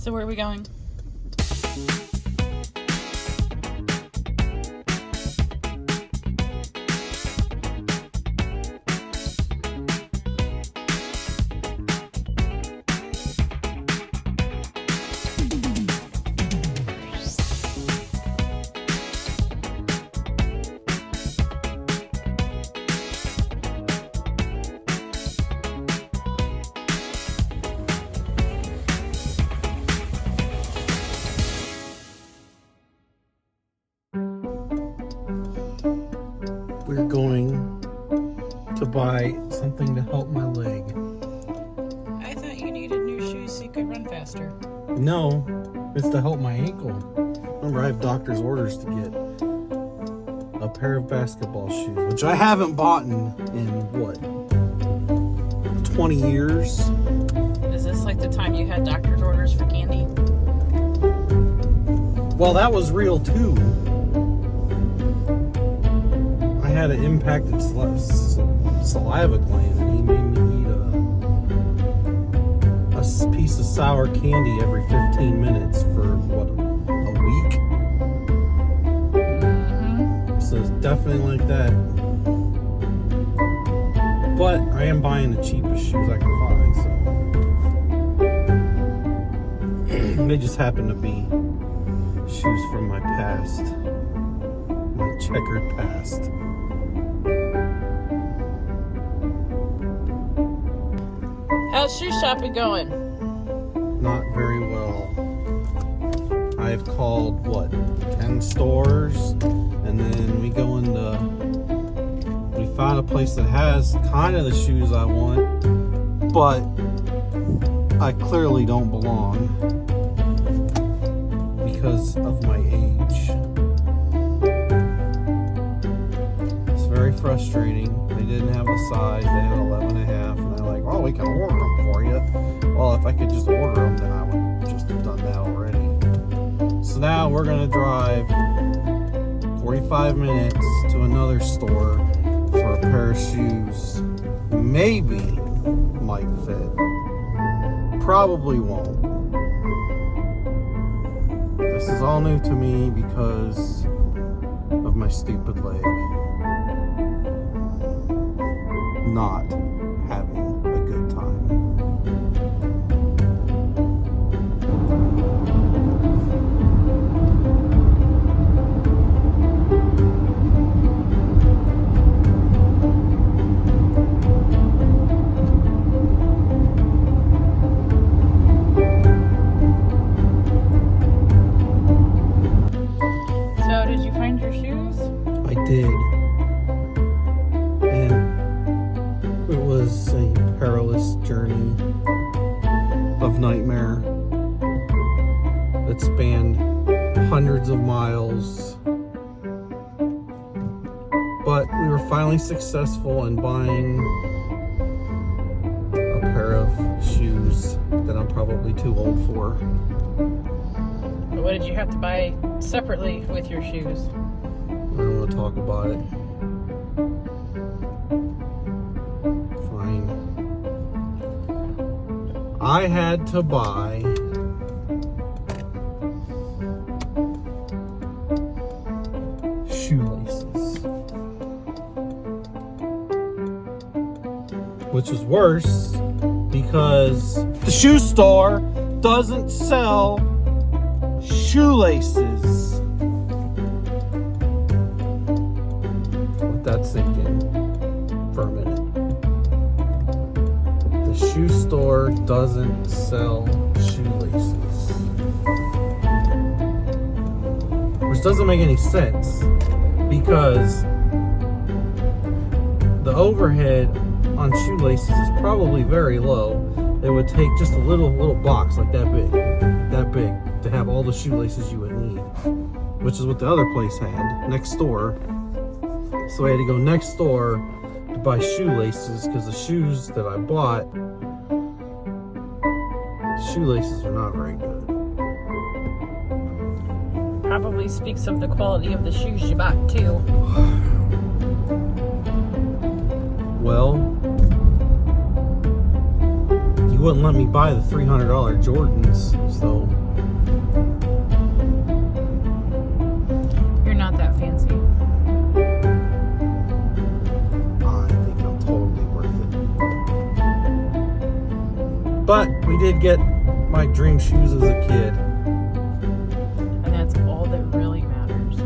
So where are we going? We're going to buy something to help my leg. I thought you needed new shoes so you could run faster. No, it's to help my ankle. Remember, I have doctor's orders to get a pair of basketball shoes, which I haven't bought in what, 20 years? Is this like the time you had doctor's orders for candy? Well, that was real too. I had an impacted saliva gland, and he made me eat a piece of sour candy every 15 minutes for what, a week? Mm-hmm. So it's definitely like that. But I am buying the cheapest shoes I can find, so they just happen to be shoes from my past, my checkered past. How's shoe shopping going? Not very well. I've called, 10 stores, and then we found a place that has kind of the shoes I want, but I clearly don't belong because of my age. It's very frustrating. They didn't have the size, they had 11 and a half, and they're like, oh, we can order them for you. Well, if I could just order them, then I would just have done that already. So now we're gonna drive 45 minutes to another store for a pair of shoes. Maybe might fit. Probably won't. This is all new to me because of my stupid leg. Not having a good time. So did you find your shoes? I did. And it was a perilous journey of nightmare that spanned hundreds of miles. But we were finally successful in buying a pair of shoes that I'm probably too old for. But what did you have to buy separately with your shoes? I don't want to talk about it. Fine. I had to buy shoelaces, which was worse because the shoe store doesn't sell shoelaces. Let that sink in for a minute. The shoe store doesn't sell shoelaces, which doesn't make any sense because the overhead on shoelaces is probably very low. It would take just a little box like that big to have all the shoelaces you would need, which is what the other place had next door. So I had to go next door to buy shoelaces because the shoes that I bought, shoelaces are not very good. Probably speaks of the quality of the shoes you bought too. Well, you wouldn't let me buy the $300 Jordans, so. You're not that fancy. I think I'm totally worth it. But we did get my dream shoes as a kid. And that's all that really matters.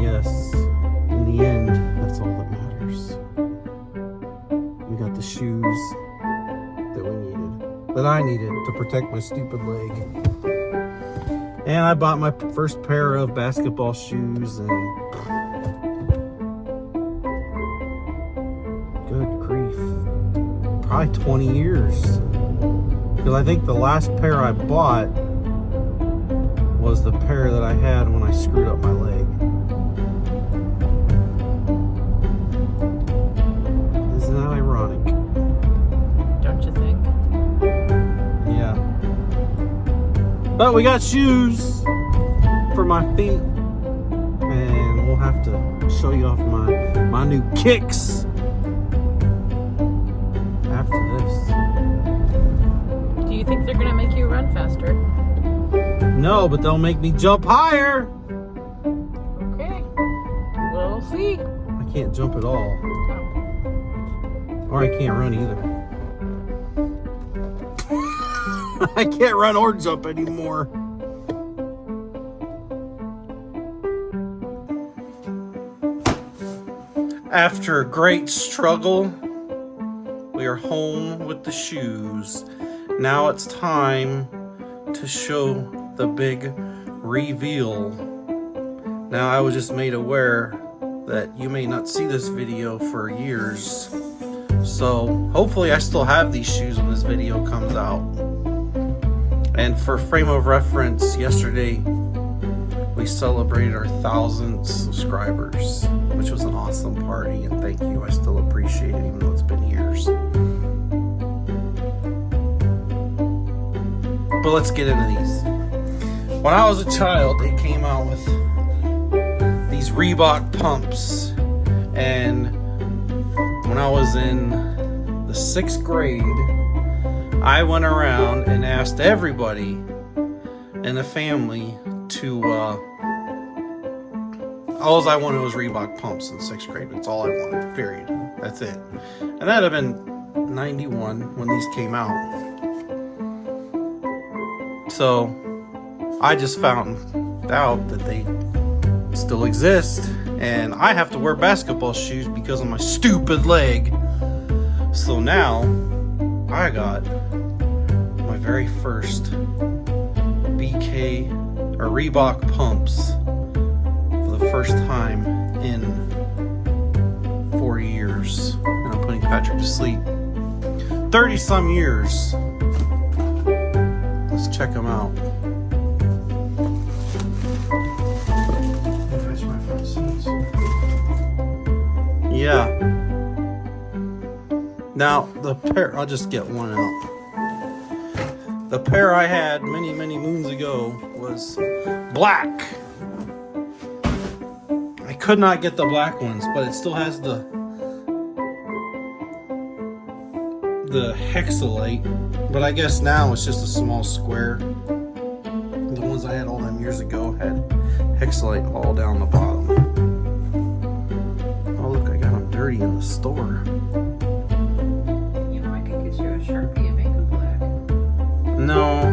Yes, in the end, that's all that matters. We got the shoes that we needed, that I needed to protect my stupid leg. And I bought my first pair of basketball shoes, and good grief, probably 20 years. Because I think the last pair I bought was the pair that I had when I screwed up my leg. Isn't that ironic? Don't you think? Yeah. But we got shoes for my feet, and we'll have to show you off my new kicks after this. Do you think they're gonna make you run faster? No, but they'll make me jump higher. Okay. We'll see. I can't jump at all. Or I can't run either. I can't run or jump anymore. After a great struggle, we are home with the shoes. Now it's time to show the big reveal. Now I was just made aware that you may not see this video for years. So hopefully I still have these shoes when this video comes out. And for frame of reference, yesterday we celebrated our 1,000th subscribers, which was an awesome party, and thank you. I still appreciate it even though it's been years. But let's get into these. When I was a child, they came out with these Reebok pumps, and when I was in the 6th grade, I went around and asked everybody in the family to, all I wanted was Reebok pumps in 6th grade. That's all I wanted, period. That's it. And that'd have been 91 when these came out. So I just found out that they still exist, and I have to wear basketball shoes because of my stupid leg. So now I got my very first BK or Reebok pumps for the first time in 4 years, and I'm putting Patrick to sleep. 30 some years. Let's check them out. Yeah. Now, the pair, I'll just get one out. The pair I had many, many moons ago was black. I could not get the black ones, but it still has the hexalite. But I guess now it's just a small square. The ones I had all them years ago had hexalite all down the bottom. Oh look, I got them dirty in the store. You know, I could get you a Sharpie and make them black. No,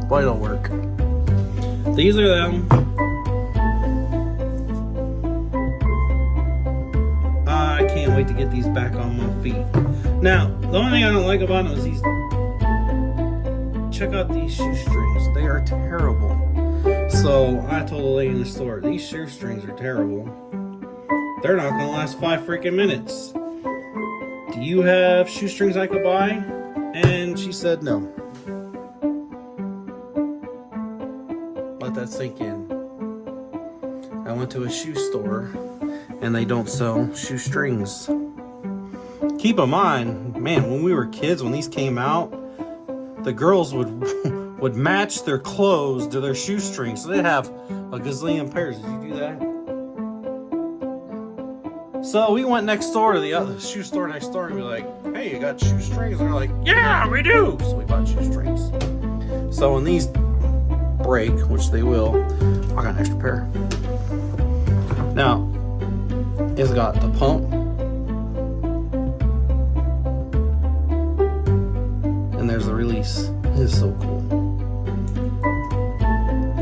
but it'll work. These are them. I can't wait to get these back on my feet. Now, the only thing I don't like about them is these. Check out these shoestrings. They are terrible. So I told the lady in the store, these shoestrings are terrible. They're not gonna last 5 freaking minutes. Do you have shoestrings I could buy? And she said no. Let that sink in. I went to a shoe store and they don't sell shoestrings. Keep in mind, man, when we were kids, when these came out, the girls would match their clothes to their shoestrings. So they'd have a gazillion pairs. Did you do that? So we went next door to the other shoe store next door and we were like, hey, you got shoestrings? And they're like, yeah, we do. So we bought shoestrings. So when these break, which they will, I got an extra pair. Now, it's got the pump. And there's the release. It is so cool.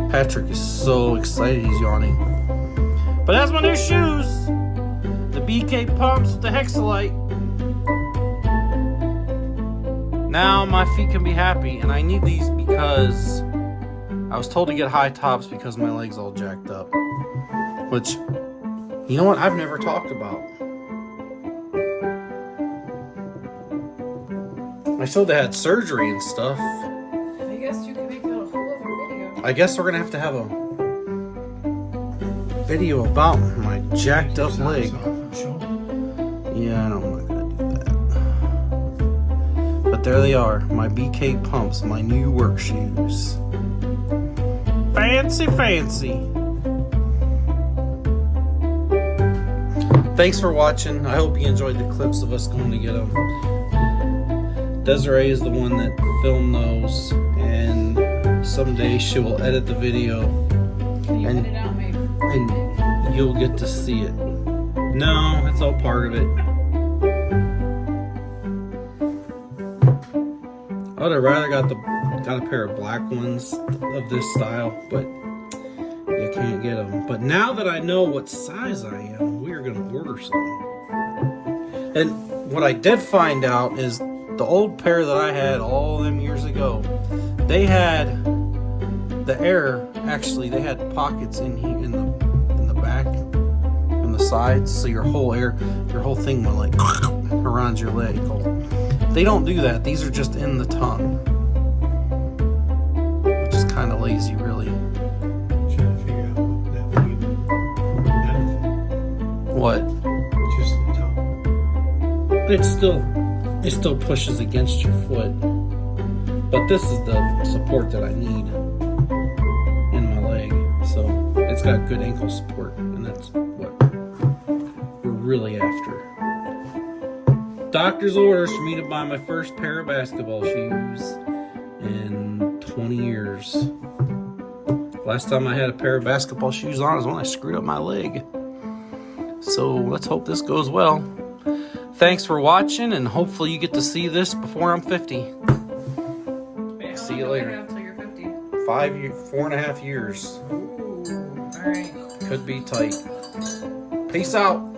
Patrick is so excited, he's yawning. But that's my new shoes. The BK pumps with the Hexalite. Now my feet can be happy, and I need these because I was told to get high tops because my leg's all jacked up. Which, you know what, I've never talked about. I showed they had surgery and stuff. I guess you can make that a whole other video. I guess we're gonna have to have a video about my jacked up leg. Yeah, I'm not gonna do that. But there they are, my BK pumps, my new work shoes. Fancy, fancy. Thanks for watching. I hope you enjoyed the clips of us going to get them. Desiree is the one that filmed those, and someday she will edit the video. Can you edit it out, maybe? And you'll get to see it. No, it's all part of it. I would have rather got a pair of black ones of this style, but you can't get them. But now that I know what size I am, we are going to order some. And what I did find out is the old pair that I had all them years ago, they had the air. Actually, they had pockets in here, in the back, and the sides, so your whole thing went like around your leg. They don't do that. These are just in the tongue, which is kind of lazy, really. I'm trying to figure out that would even benefit. What? Just the top. It still pushes against your foot, but this is the support that I need in my leg. So it's got good ankle support, and that's what we're really after. Doctor's orders for me to buy my first pair of basketball shoes in 20 years. Last time I had a pair of basketball shoes on is when I screwed up my leg. So let's hope this goes well. Thanks for watching, and hopefully you get to see this before I'm 50. Wait, how See long you do we later. have until you're 50? 4.5 years. Ooh, all right. Could be tight. Peace out.